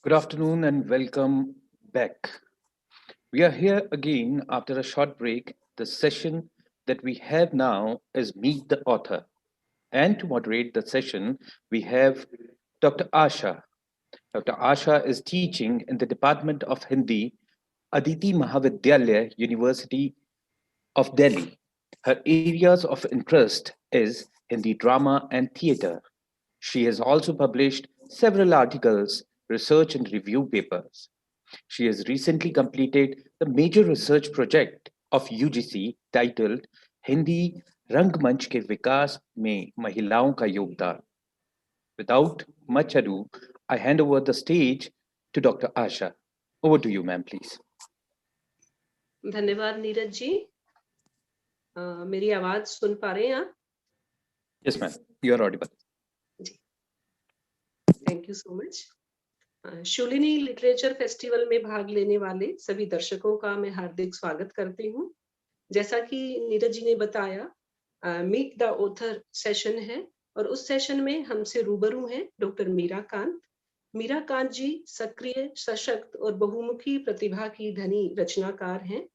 Good afternoon and welcome back. We are here again after a short break. The session that we have now is Meet the Author. And to moderate the session, we have Dr. Asha. Dr. Asha is teaching in the Department of Hindi, Aditi Mahavidyalaya, University of Delhi. Her areas of interest is Hindi drama and theatre. She has also published several articles, research and review papers. She has recently completed the major research project of UGC titled Hindi रंगमंच के विकास में महिलाओं का योगदान. Without much ado, I hand over the stage to Dr. Asha. Over to you, ma'am, please. धन्यवाद नीरज जी. मेरी आवाज सुन पा रहे हैं आप? Yes, ma'am. You are audible. Thank you so much. Shoolini literature festival में भाग लेने वाले सभी दर्शकों का मैं हार्दिक स्वागत करती हूँ. जैसा कि नीरज जी ने बताया, मीट द ऑथर सेशन है और उस सेशन में हमसे रूबरू हैं डॉक्टर मीरा कांत. मीरा कांत जी सक्रिय, सशक्त और बहुमुखी प्रतिभा की धनी रचनाकार हैं.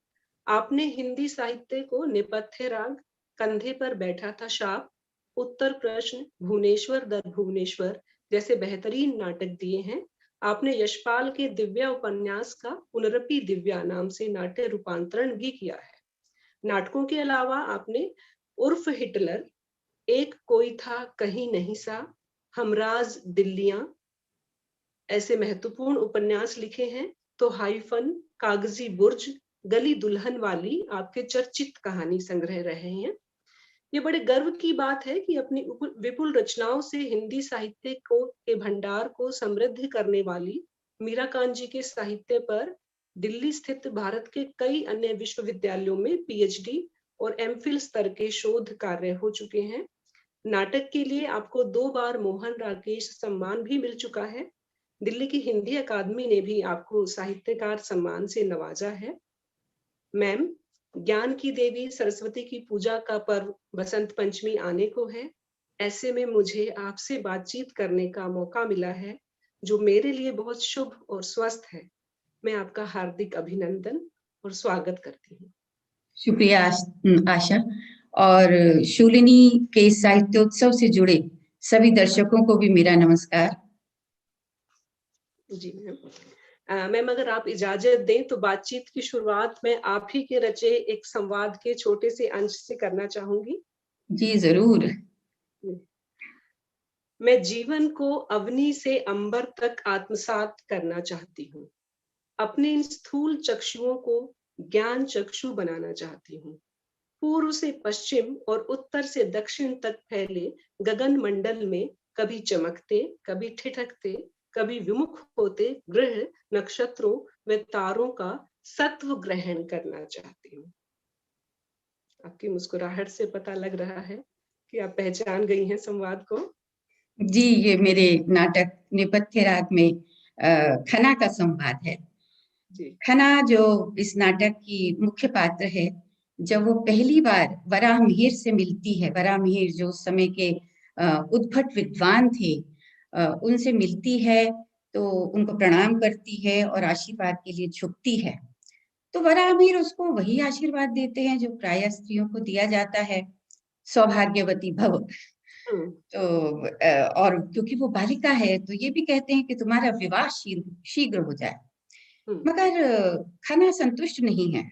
आपने हिंदी साहित्य को नेपथ्य राग, कंधे पर बैठा था शाप, उत्तर प्रश्न, भुवनेश्वर दर भुवनेश्वर जैसे बेहतरीन नाटक दिए हैं. आपने यशपाल के दिव्या उपन्यास का पुनरपि दिव्या नाम से नाट्य रूपांतरण भी किया है. नाटकों के अलावा आपने उर्फ हिटलर, एक कोई था कहीं नहीं सा, हमराज दिल्लियां ऐसे महत्वपूर्ण उपन्यास लिखे हैं. तो हाइफन, कागजी बुर्ज, गली दुल्हन वाली आपके चर्चित कहानी संग्रह रहे हैं. ये बड़े गर्व की बात है कि अपनी विपुल रचनाओं से हिंदी साहित्य के भंडार को समृद्ध करने वाली मीरा कांत जी के साहित्य पर दिल्ली स्थित भारत के कई अन्य विश्वविद्यालयों में पीएचडी और एमफिल स्तर के शोध कार्य हो चुके हैं. नाटक के लिए आपको 2 बार मोहन राकेश सम्मान भी मिल चुका है. दिल्ली की हिंदी अकादमी ने भी आपको साहित्यकार सम्मान से नवाजा है. मैम, ज्ञान की देवी सरस्वती की पूजा का पर्व बसंत पंचमी आने को है. ऐसे में मुझे आपसे बातचीत करने का मौका मिला है जो मेरे लिए बहुत शुभ और स्वस्थ है. मैं आपका हार्दिक अभिनंदन और स्वागत करती हूँ. शुक्रिया आशा. और शूलिनी के साहित्योत्सव से जुड़े सभी दर्शकों को भी मेरा नमस्कार. जी मैम, अगर आप इजाजत दें तो बातचीत की शुरुआत मैं आप ही के रचे एक संवाद के छोटे से अंश से करना चाहूंगी. जी जरूर. मैं जीवन को अवनी से अंबर तक आत्मसात करना चाहती हूँ. अपने इन स्थूल चक्षुओं को ज्ञान चक्षु बनाना चाहती हूँ. पूर्व से पश्चिम और उत्तर से दक्षिण तक फैले गगन मंडल में कभी चमकते, कभी ठिठकते, कभी विमुख होते ग्रह, नक्षत्रों व तारों का सत्व ग्रहण करना चाहती हूँ. आपकी मुस्कुराहट से पता लग रहा है कि आप पहचान गई हैं संवाद को. जी, ये मेरे नाटक नेपथ्य राग में खना का संवाद है. जी. खना जो इस नाटक की मुख्य पात्र है, जब वो पहली बार वराह मिहिर से मिलती है, वराह मिहिर जो उस समय के उद्भट विद्वान थे, उनसे मिलती है तो उनको प्रणाम करती है और आशीर्वाद के लिए झुकती है. तो वराह मिहिर उसको वही आशीर्वाद देते हैं जो प्रायः स्त्रियों को दिया जाता है, सौभाग्यवती भव. तो और क्योंकि वो बालिका है तो ये भी कहते हैं कि तुम्हारा विवाह शीघ्र हो जाए. मगर खना संतुष्ट नहीं है,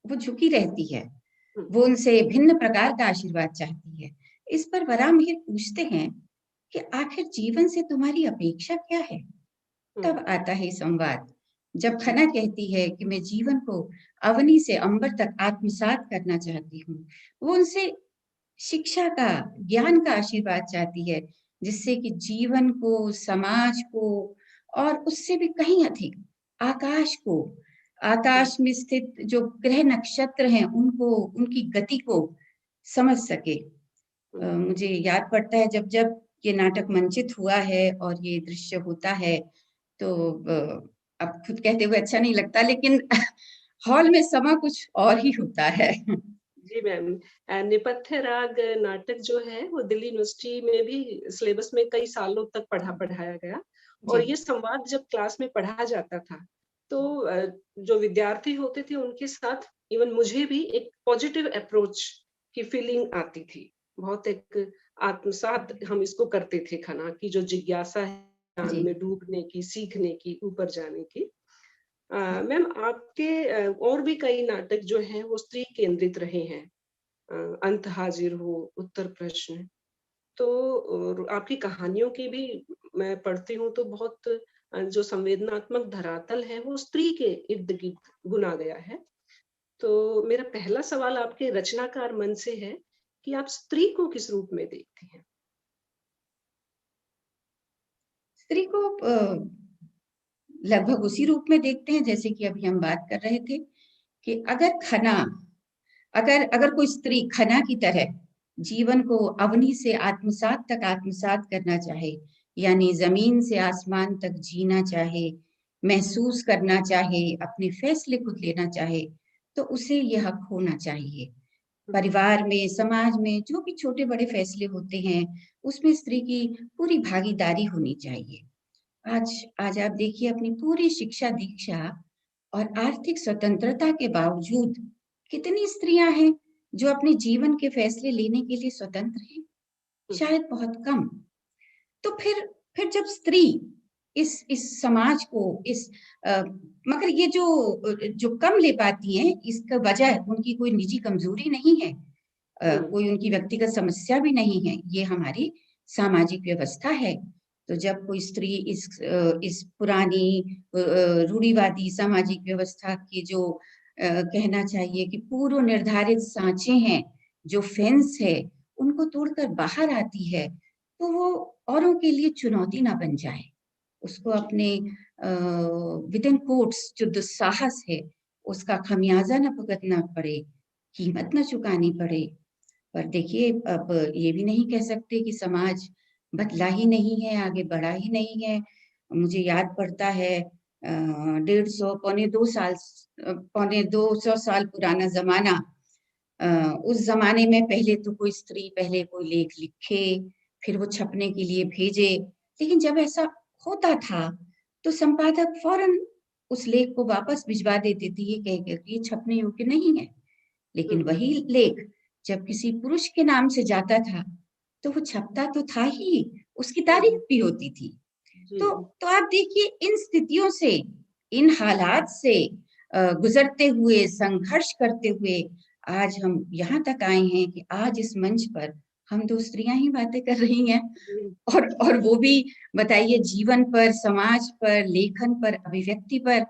वो झुकी रहती है. वो उनसे भिन्न प्रकार का आशीर्वाद चाहती है. इस पर वराह मिहिर पूछते हैं कि आखिर जीवन से तुम्हारी अपेक्षा क्या है. तब आता है संवाद, जब खना कहती है कि मैं जीवन को अवनी से अंबर तक आत्मसात करना चाहती हूँ. वो उनसे शिक्षा का, ज्ञान का आशीर्वाद चाहती है, जिससे कि जीवन को, समाज को और उससे भी कहीं अधिक आकाश को, आकाश में स्थित जो ग्रह नक्षत्र हैं उनको, उनकी गति को समझ सके. मुझे याद पड़ता है जब जब ये नाटक मंचित हुआ है और ये दृश्य होता है तो अब खुद कहते हुए अच्छा नहीं लगता, लेकिन हॉल में समा कुछ और ही होता है. जी मैम, नेपथ्य राग नाटक जो है वो दिल्ली यूनिवर्सिटी में भी सिलेबस में कई सालों तक पढ़ाया गया और जी, ये संवाद जब क्लास में पढ़ा जाता था, तो जो विद्यार्थी होते थे उनके साथ इवन मुझे भी एक पॉजिटिव अप्रोच की फीलिंग आती थी। बहुत एक आत्मसात हम इसको करते थे खना की जो जिज्ञासा है ज्ञान जी। में डूबने की, सीखने की, ऊपर जाने की। मैम आपके और भी कई नाटक जो हैं वो स्त्री केंद्रित रहे हैं। अंत हाजिर हो, उत्तर प्रश्न। तो आपकी कहानियों की भी मैं पढ़ती हूँ तो बहुत जो संवेदनात्मक धरातल है वो स्त्री के इर्द-गिर्द बुना गया है। तो मेरा पहला सवाल आपके रचनाकार मन से है कि आप स्त्री को किस रूप में देखती हैं? स्त्री को लगभग उसी रूप में देखते हैं जैसे कि अभी हम बात कर रहे थे कि अगर अगर कोई स्त्री खना की तरह जीवन को अवनी से आत्मसात तक आत्मसात करना चाहे, यानी जमीन से आसमान तक जीना चाहे, महसूस करना चाहे, अपने फैसले खुद लेना चाहे, तो उसे यह हक होना चाहिए। हुँ, परिवार में, समाज में जो भी छोटे बड़े फैसले होते हैं, उसमें स्त्री की पूरी भागीदारी होनी चाहिए। आज आज आप देखिए अपनी पूरी शिक्षा दीक्षा और आर्थिक स्वतंत्रता के बावजूद कितनी स्त्रियां हैं जो अपने जीवन के फैसले लेने के लिए स्वतंत्र हैं? हुँ, शायद बहुत कम। तो फिर जब स्त्री इस समाज को मगर ये जो कम ले पाती हैं, इसका वजह उनकी कोई निजी कमजोरी नहीं है, हुँ, कोई उनकी व्यक्तिगत समस्या भी नहीं है, ये हमारी सामाजिक व्यवस्था है। तो जब कोई स्त्री इस पुरानी रूढ़िवादी सामाजिक व्यवस्था की जो कहना चाहिए कि पूर्व निर्धारित सांचे हैं, जो फेंस है, उनको तोड़कर बाहर आती है, तो वो औरों के लिए चुनौती ना बन जाए। उसको जी, अपने विदिन कोट्स जो दुस्साहस है, उसका खमियाजा ना भुगतना पड़े, कीमत ना चुकानी पड़े। पर देखिए अब ये भी नहीं कह सकते कि समाज बदला ही नहीं है, आगे बढ़ा ही नहीं है। मुझे याद पड़ता है 150 पौने 200 साल पुराना ज़माना। अ, उस ज़माने में पहले तो कोई स्त्री पहले कोई लेख लिखे, फिर वो छपने के लिए भेजे। लेकिन जब ऐसा होता था, तो संपादक फ़ौरन उस लेख को वापस भिजवा देते थे, ये कह कर कि ये छपने योग्य नहीं है। लेकिन हुँ, वही लेख जब किसी पुरुष के नाम से जाता था, तो वो छपता तो था ही, उसकी हुँ, तारीफ़ हुँ, भी होती थी। जी, तो आप देखिए इन स्थितियों से, इन हालात से गुज़रते हुए, संघर्ष करते हुए आज हम यहाँ तक आए हैं कि आज इस मंच पर हम 2 स्त्रियाँ ही बातें कर रही हैं जी, और वो भी बताइए जीवन पर, समाज पर, लेखन पर, अभिव्यक्ति पर।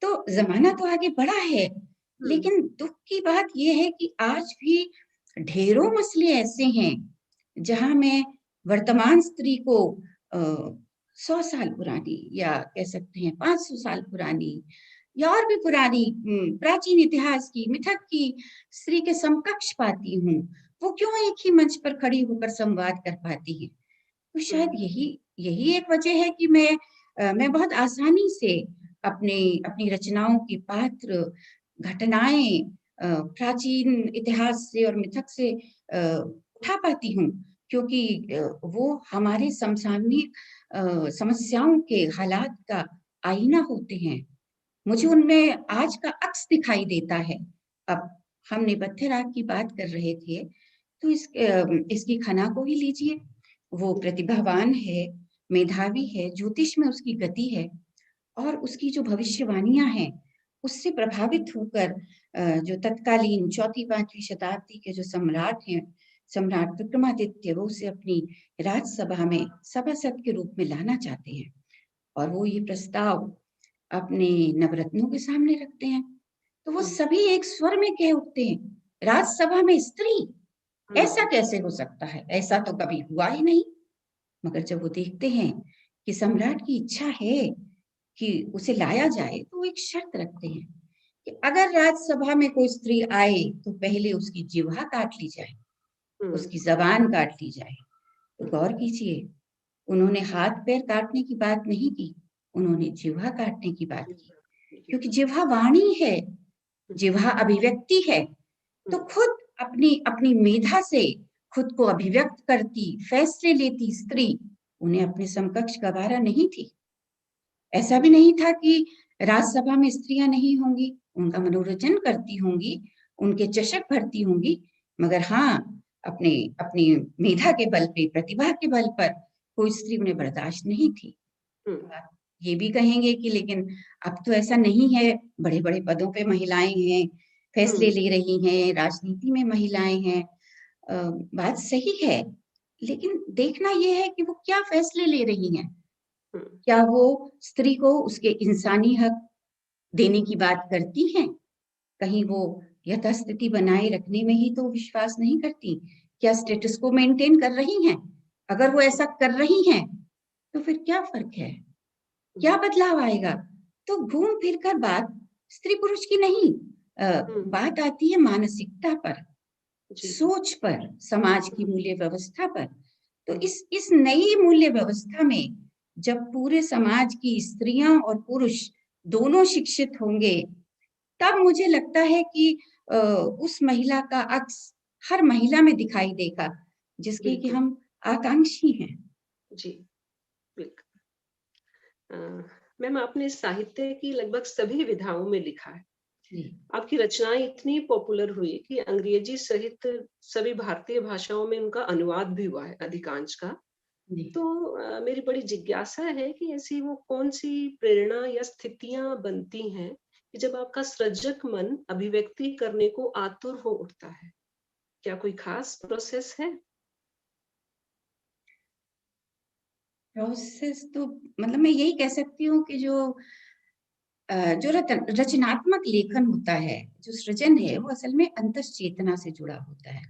तो ज़माना तो आगे बढ़ा है, हुँ, लेकिन दुःख की बात ये है कि आज भी ढेरों मसले ऐसे हैं, जहाँ मैं वर्तमान स्त्री को 100 साल पुरानी या कह सकते हैं 500 साल पुरानी या और भी पुरानी प्राचीन इतिहास की, मिथक की स्त्री के समकक्ष पाती हूँ। वो क्यों एक ही मंच पर खड़ी होकर संवाद कर पाती है? तो शायद हुँ, यही यही एक वजह है कि मैं बहुत आसानी से अपने अपनी रचनाओं के पात्र, घटनाएँ प्राचीन इतिहास से और मिथक से उठा पाती हूँ क्योंकि वो हमारे समसामयिक समस्याओं के हालात का आईना होते हैं। मुझे हुँ, उनमें आज का अक्स दिखाई देता है। अब हम नेपथ्य राग की बात कर रहे थे, तो इसकी खना को ही लीजिए। वो प्रतिभावान है, मेधावी है, ज्योतिष में उसकी गति है और उसकी जो भविष्यवाणियाँ हैं, उससे प्रभावित होकर जो तत्कालीन 4वीं-5वीं शताब्दी के जो सम्राट हैं, सम्राट विक्रमादित्य वो उसे अपनी राजसभा में सभासद के रूप में लाना चाहते हैं और वो ये प्रस्ताव अपने नवरत्नों के सामने रखते हैं। तो वो हुँ, सभी एक स्वर में कह उठते हैं, राजसभा में स्त्री! ऐसा हुँ, कैसे हो सकता है? ऐसा तो कभी हुआ ही नहीं। मगर जब वो देखते हैं कि सम्राट की इच्छा है कि उसे लाया जाए, तो वो एक शर्त रखते हैं कि अगर राजसभा में कोई स्त्री आए, तो पहले उसकी जिह्वा काट ली जाए, हुँ, उसकी ज़बान काट ली जाए। तो हुँ, गौर कीजिए, उन्होंने हाथ-पैर काटने की बात नहीं की, उन्होंने जिह्वा काटने की बात जी, की। जी, क्योंकि जिह्वा वाणी है, हुँ, जिह्वा अभिव्यक्ति है, तो हुँ, खुद अपनी अपनी मेधा से खुद को अभिव्यक्त करती, फैसले लेती स्त्री, उन्हें अपने समकक्ष गँवारा नहीं थी। ऐसा भी नहीं था कि राज्यसभा में स्त्रियां नहीं होंगी, उनका मनोरंजन करती होंगी, उनके चषक भरती होंगी, मगर हाँ, अपने अपनी मेधा के बल पे, प्रतिभा के बल पर कोई स्त्री उन्हें बर्दाश्त नहीं थी। आप ये भी कहेंगे कि लेकिन अब तो ऐसा नहीं है, बड़े-बड़े पदों पे महिलाएं हैं, फैसले ले रही हैं, राजनीति में महिलाएं हैं। बात सही है, लेकिन देखना ये है कि वो क्या फैसले ले रही हैं। क्या वो स्त्री को उसके इंसानी हक देने की बात करती हैं? कहीं वो यथास्थिति बनाए रखने में ही तो विश्वास नहीं करती? क्या स्टेटस को मेंटेन कर रही हैं? अगर वो ऐसा कर रही हैं, तो फिर क्या फर्क है? क्या बदलाव आएगा? तो घूम फिर कर बात स्त्री पुरुष की नहीं, बात आती है मानसिकता पर, सोच पर, समाज की मूल्य व्यवस्था पर। तो इस नई मूल्य व्यवस्था में जब पूरे समाज की स्त्रियां और पुरुष दोनों शिक्षित होंगे, तब मुझे लगता है कि उस महिला का अक्स हर महिला में दिखाई देगा, जिसके कि हम आकांक्षी हैं। जी, मैम, आपने साहित्य की लगभग सभी विधाओं में लिखा है। आपकी रचनाएं इतनी पॉपुलर हुई कि अंग्रेजी सहित सभी भारतीय भाषाओं में उनका अनुवाद भी हुआ है, अधिकांश का। तो मेरी बड़ी जिज्ञासा है कि ऐसी वो कौन सी प्रेरणा या स्थितियां बनती हैं कि जब आपका सृजक मन अभिव्यक्ति करने को आतुर हो उठता है? क्या कोई खास प्रोसेस है? प्रोसेस तो मतलब मैं यही कह सकती हूँ कि जो रचनात्मक लेखन होता है, जो सृजन है, वो असल में अंतश्चेतना से जुड़ा होता है।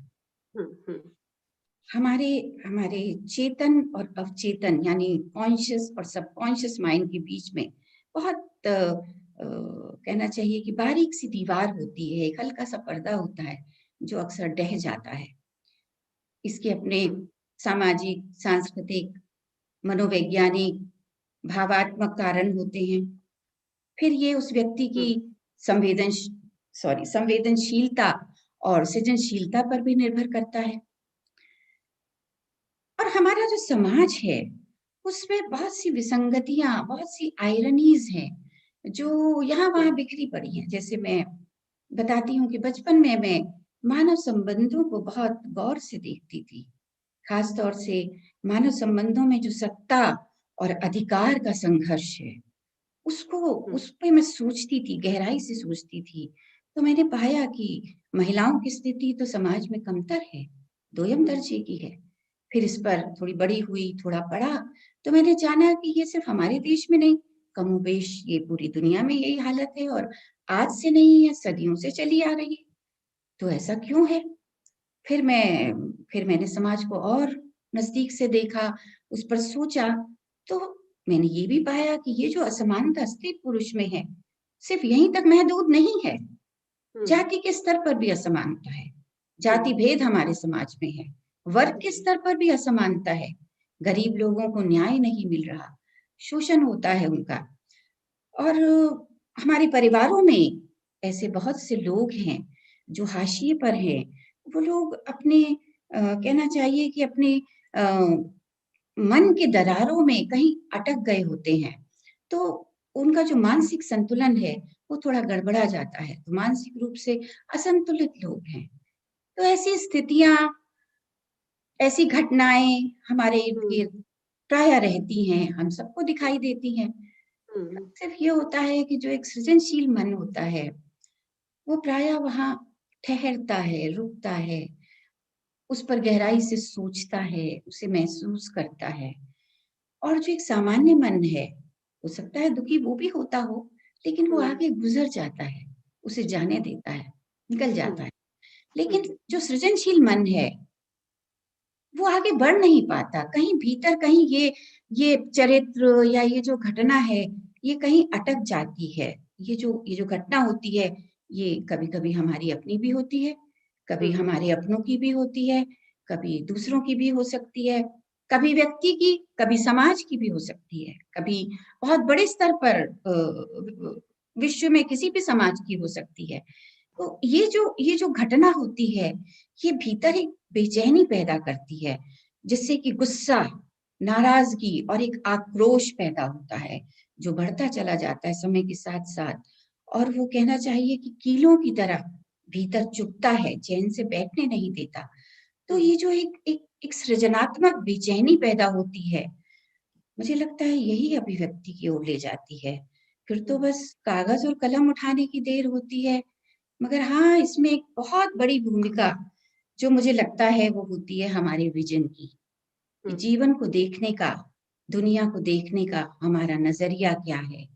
हमारे हमारे चेतन और अवचेतन यानी कॉन्शियस और सबकॉन्शियस माइंड के बीच में बहुत कहना चाहिए कि बारीक सी दीवार होती है, एक हल्का सा पर्दा होता है जो अक्सर ढह जाता है। इसके अपने सामाजिक, सांस्कृतिक, मनोवैज्ञानिक, भावात्मक कारण होते हैं। फिर ये उस व्यक्ति की संवेदनशीलता और सृजनशीलता पर भी निर्भर करता है। और हमारा जो समाज है, उसमें बहुत सी विसंगतियां, बहुत सी आयरनीज हैं, जो यहाँ वहां बिखरी पड़ी हैं। जैसे मैं बताती हूँ कि बचपन में मैं मानव संबंधों को बहुत गौर से देखती थी, खास तौर से मानव संबंधों में जो सत्ता और अधिकार का संघर्ष है, उस पे मैं सोचती थी, गहराई से सोचती थी। तो मैंने पाया कि महिलाओं की स्थिति तो समाज में कमतर है, दोयम दर्जे की है। फिर इस पर थोड़ी बड़ी हुई, थोड़ा पढ़ा, तो मैंने जाना कि ये सिर्फ हमारे देश में नहीं, कमोबेश ये पूरी दुनिया में यही हालत है और आज से नहीं है, सदियों से चली आ रही है। तो ऐसा क्यों है? फिर मैंने समाज को और नजदीक से देखा, उस पर सोचा, तो मैंने ये भी पाया कि ये जो असमानता स्त्री पुरुष में है, सिर्फ यहीं तक महदूद नहीं है। जाति के स्तर पर भी असमानता है, जाति भेद हमारे समाज में है, वर्ग के स्तर पर भी असमानता है। गरीब लोगों को न्याय नहीं मिल रहा, शोषण होता है उनका। और हमारे परिवारों में ऐसे बहुत से लोग हैं जो हाशिए पर हैं। वो लोग अपने कहना चाहिए कि अपने मन के दरारों में कहीं अटक गए होते हैं, तो उनका जो मानसिक संतुलन है वो थोड़ा गड़बड़ा जाता है, तो मानसिक रूप से असंतुलित लोग हैं। तो ऐसी स्थितियां, ऐसी घटनाएं हमारे इर्द गिर्द प्राय रहती हैं, हम सबको दिखाई देती हैं। सिर्फ ये होता है कि जो एक सृजनशील मन होता है, वो प्राय वहां ठहरता है, रुकता है, उस पर गहराई से सोचता है, उसे महसूस करता है। और जो एक सामान्य मन है, हो सकता है दुखी वो भी होता हो, लेकिन वो आगे गुजर जाता है, उसे जाने देता है, निकल जाता है। लेकिन जो सृजनशील मन है, वो आगे बढ़ नहीं पाता। कहीं भीतर कहीं ये चरित्र या ये जो घटना है, ये कहीं अटक जाती है। ये जो घटना होती है, ये कभी-कभी हमारी अपनी भी होती है, कभी हमारे अपनों की भी होती है, कभी दूसरों की भी हो सकती है, कभी व्यक्ति की, कभी समाज की भी हो सकती है, कभी बहुत बड़े स्तर पर विश्व में किसी भी समाज की हो सकती है। तो ये जो घटना होती है, ये भीतर एक बेचैनी पैदा करती है, जिससे कि गुस्सा, नाराजगी और एक आक्रोश पैदा होता है, जो बढ़ता चला जाता है समय के साथ साथ, और वो कहना चाहिए कि कीलों की तरह भीतर चुभता है, चैन से बैठने नहीं देता। तो ये जो एक सृजनात्मक बेचैनी पैदा होती है, मुझे लगता है यही अभिव्यक्ति की ओर ले जाती है। फिर तो बस कागज और कलम उठाने की देर होती है। मगर हाँ, इसमें एक बहुत बड़ी भूमिका जो मुझे लगता है वो होती है हमारे विजन की, कि जीवन को देखने का, दुनिया को देखने का हमारा नजरिया क्या है,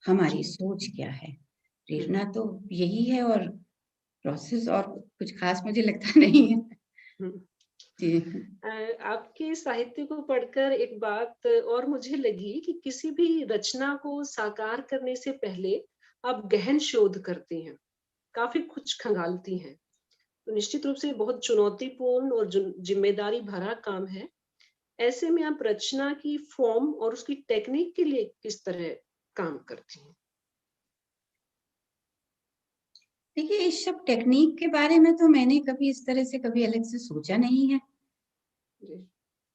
हमारी सोच क्या है। प्रेरणा तो यही है, और प्रोसेस और कुछ खास मुझे लगता नहीं है। जी। आपके साहित्य को पढ़कर एक बात और मुझे लगी कि किसी भी रचना को साकार करने से पहले आप गहन शोध करते हैं, काफी कुछ खंगालती हैं। तो निश्चित रूप से बहुत चुनौतीपूर्ण और जिम्मेदारी भरा काम है। ऐसे में आप रचना की फॉर्म और उसकी टेक्निक के लिए किस तरह काम करती हैं? देखिए, इस सब टेक्निक के बारे में तो मैंने कभी इस तरह से कभी अलग से सोचा नहीं है, जी,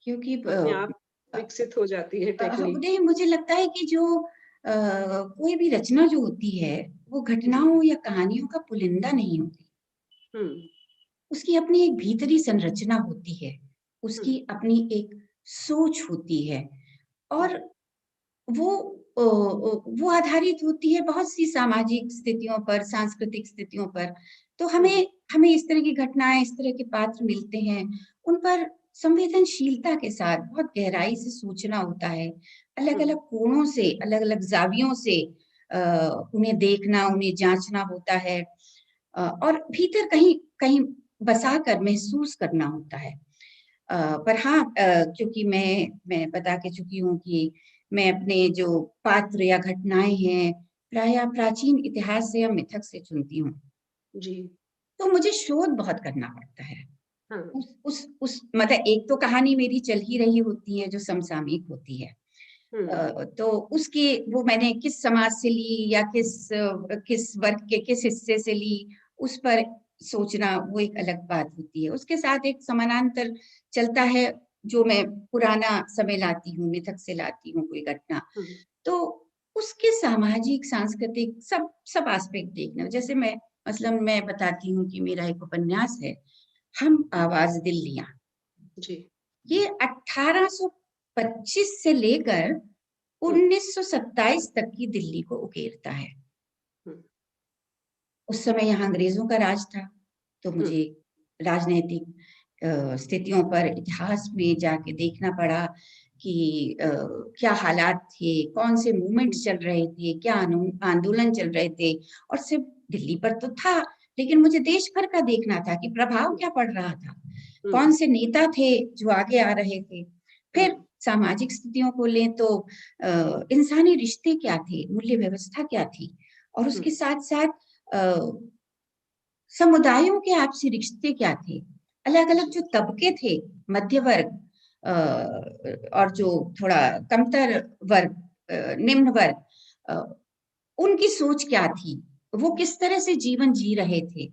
क्योंकि अपने आप विकसित हो जाती है टेक्निक। नहीं, मुझे लगता है कि जो कोई भी रचना जो होती है, वो घटनाओं या कहानियों का पुलिंदा नहीं होती। हम्म, उसकी अपनी एक भीतरी संरचना होती है, उसकी हम्म, अपनी एक सोच होती है, और वो वो आधारित होती है बहुत सी सामाजिक स्थितियों पर, सांस्कृतिक स्थितियों पर। तो हमें हमें इस तरह की घटनाएं, इस तरह के पात्र मिलते हैं, उन पर संवेदनशीलता के साथ बहुत गहराई से सोचना होता है, अलग-अलग कोणों से, अलग-अलग जावियों से उन्हें देखना, उन्हें जांचना होता है, और भीतर कहीं कहीं बसाकर महसूस करना होता है। पर हाँ, क्योंकि मैं बता के चुकी हूँ कि मैं अपने जो पात्र या घटनाएँ हैं, प्रायः प्राचीन इतिहास से या मिथक से चुनती हूँ। जी, तो मुझे शोध बहुत करना पड़ता है। हाँ, उस मतलब एक तो कहानी मेरी चल ही रही होती है जो समसामयिक होती है। तो उसके वो मैंने किस समाज से ली या किस वर्ग के किस हिस्से से ली, उस पर सोचना वो एक अलग बात होती है। उसके साथ एक समानांतर चलता है, जो मैं पुराना समय लाती हूँ, मिथक से लाती हूँ कोई घटना। तो उसके सामाजिक, सांस्कृतिक सब एस्पेक्ट देखना। जैसे मसलन मैं बताती हूँ कि मेरा एक उपन्यास है, हम आवाज़ दिल्लियाँ। जी, ये 1825 से लेकर 1927 तक की दिल्ली को उकेरता है। उस समय यहाँ अंग्रेजों का राज था, तो मुझे राजनैतिक स्थितियों पर इतिहास में जाके देखना पड़ा कि क्या हालात थे, कौन से मूवमेंट चल रहे थे, क्या आंदोलन चल रहे थे, और सिर्फ दिल्ली पर तो था, लेकिन मुझे देश भर का देखना था कि प्रभाव क्या पड़ रहा था, कौन से नेता थे जो आगे आ रहे थे। फिर सामाजिक स्थितियों को लें तो इंसानी रिश्ते क्या थे, मूल्य व्यवस्था क्या थी, और उसके साथ-साथ समुदायों के आपसी रिश्ते क्या थे, अलग-अलग जो तबके थे, मध्य वर्ग और जो थोड़ा कमतर वर्ग, निम्न वर्ग, अ, उनकी सोच क्या थी, वो किस तरह से जीवन जी रहे थे।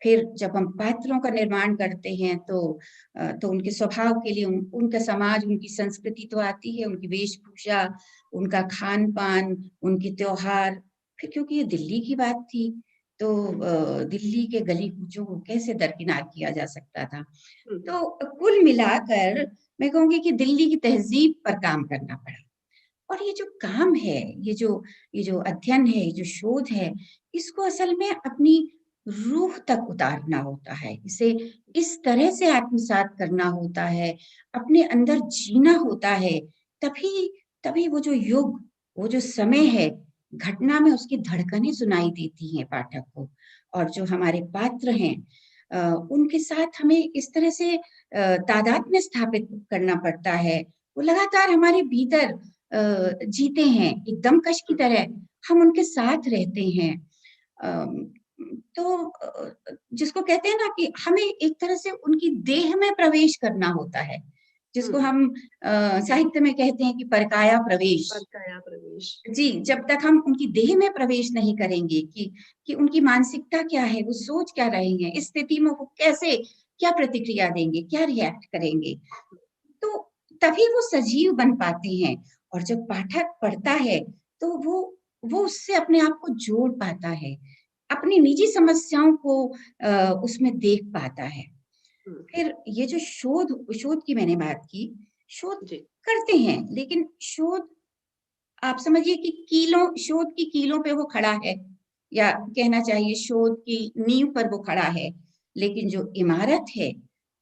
फिर जब हम पात्रों का निर्माण करते हैं तो उनके स्वभाव के लिए उनका समाज, उनकी संस्कृति तो आती है, उनकी वेशभूषा, उनका खान-पान, उनके त्योहार। फिर क्योंकि ये दिल्ली की बात थी, तो दिल्ली के गली-कूचों को कैसे दरकिनार किया जा सकता था। तो कुल मिलाकर मैं कहूँगी कि दिल्ली की तहज़ीब पर काम करना पड़ा। और ये जो काम है, ये जो अध्ययन है, ये जो शोध है, इसको असल में अपनी रूह तक उतारना होता है। इसे इस तरह से आत्मसात करना होता है, अपने अंदर जीना होता है, तभी तभी वो जो युग, वो जो समय है, घटना में उसकी धड़कनें सुनाई देती हैं पाठक को। और जो हमारे पात्र हैं, उनके साथ हमें इस तरह से तादात्म्य स्थापित करना पड़ता है। वो लगातार हमारे भीतर जीते हैं, एक दमकश की तरह हम उनके साथ रहते हैं। अम, तो जिसको कहते हैं ना कि हमें एक तरह से उनकी देह में प्रवेश करना होता है, जिसको हम साहित्य में कहते हैं कि परकाया प्रवेश। परकाया प्रवेश। जी, जब तक हम उनकी देह में प्रवेश नहीं करेंगे कि उनकी मानसिकता क्या है, वो सोच क्या रही हैं, इस स्थिति में वो कैसे क्या प्रतिक्रिया देंगे, क्या रिएक्ट करेंगे, तो तभी वो सजीव बन पाते हैं। और जब पाठक पढ़ता है तो वो उससे अपने आप को जोड़ पाता है, अपनी निजी समस्याओं को उसमें देख पाता है। फिर ये जो शोध की मैंने बात की, शोध जी। करते हैं, लेकिन शोध आप समझिए कि शोध की कीलों पे वो खड़ा है, या कहना चाहिए शोध की नींव पर वो खड़ा है, लेकिन जो इमारत है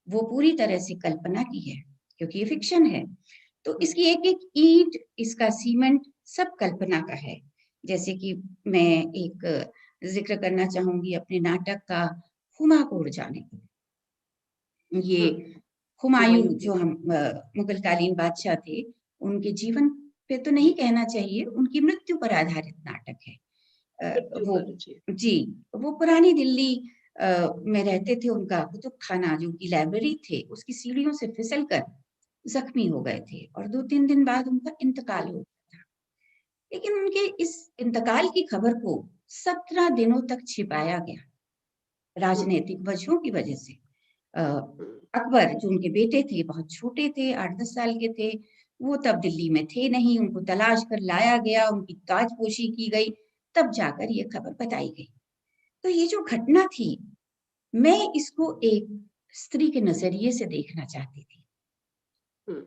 वो पूरी तरह से कल्पना की है, क्योंकि ये फिक्शन है। तो इसकी एक-एक ईंट, इसका सीमेंट सब कल्पना का है। जैसे कि मैं एक ज़िक्र करना चाहूँगी अपने नाटक का हुमाकूर जाने। ये हुमायूँ हुमायूं जो के मुगलकालीन बादशाह थे, उनके जीवन पे तो नहीं कहना चाहिए, उनकी मृत्यु पर आधारित नाटक है। मृत्यु वो पर। जी। जी, वो पुरानी दिल्ली में रहते थे। उनका कुतुब खाना जो उनकी लाइब्रेरी थे, उसकी सीढ़ियों से फिसल कर ज़ख्मी हो गए थे और 2-3 दिन बाद उनका इंतकाल हो गया था। लेकिन उनके इस इंतकाल की खबर को 17 दिनों तक छिपाया गया, राजनीतिक वजहों की वजह से। अ, अकबर जो उनके बेटे थे, बहुत छोटे थे, 8-10 साल के थे, वो तब दिल्ली में थे नहीं, उनको तलाश कर लाया गया, उनकी ताजपोशी की गई, तब जाकर ये खबर बताई गई। तो ये जो घटना थी, मैं इसको एक स्त्री के नज़रिए से देखना चाहती थी। हुँ,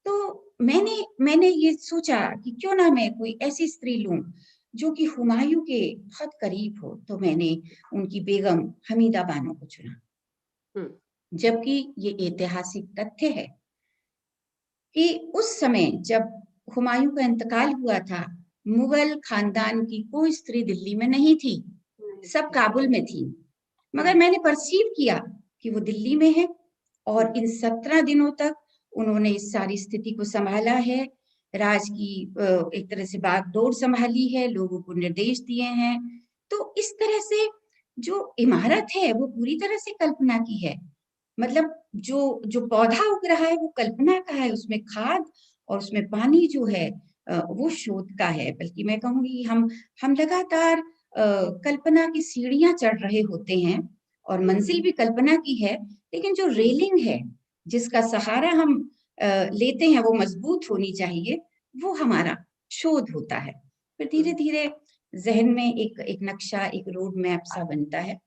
तो मैंने ये सोचा कि क्यों ना मैं कोई ऐसी स्त्री लूँ, जो कि हुमायूँ के बहुत करीब हो, तो मैंने उनकी बेगम हमीदा बानो को चुना। हुँ, जबकि ये ऐतिहासिक तथ्य है कि उस समय जब हुमायूँ का इंतकाल हुआ था, मुगल खानदान की कोई स्त्री दिल्ली में नहीं थी, सब काबुल में थी। मगर मैंने पर्सीव किया कि वो दिल्ली में है और इन 17 दिनों तक उन्होंने इस सारी स्थिति को सँभाला है, राज की एक तरह से बागडोर सँभाली है, लोगों को निर्देश दिए हैं। तो इस तरह से जो इमारत है, वो पूरी तरह से कल्पना की है। मतलब जो जो पौधा उग रहा है वो कल्पना का है, उसमें खाद और उसमें पानी जो है वो शोध का है। बल्कि मैं कहूँगी हम लगातार कल्पना की सीढ़ियाँ चढ़ रहे होते हैं और मंजिल भी कल्पना की है, लेकिन जो रेलिंग है, जिसका सहारा हम लेते हैं वो मजबूत होनी चाहिए, वो हमारा शोध होता है। फिर धीरे-धीरे ज़हन में एक नक्शा, एक रोड मैप सा बनता है।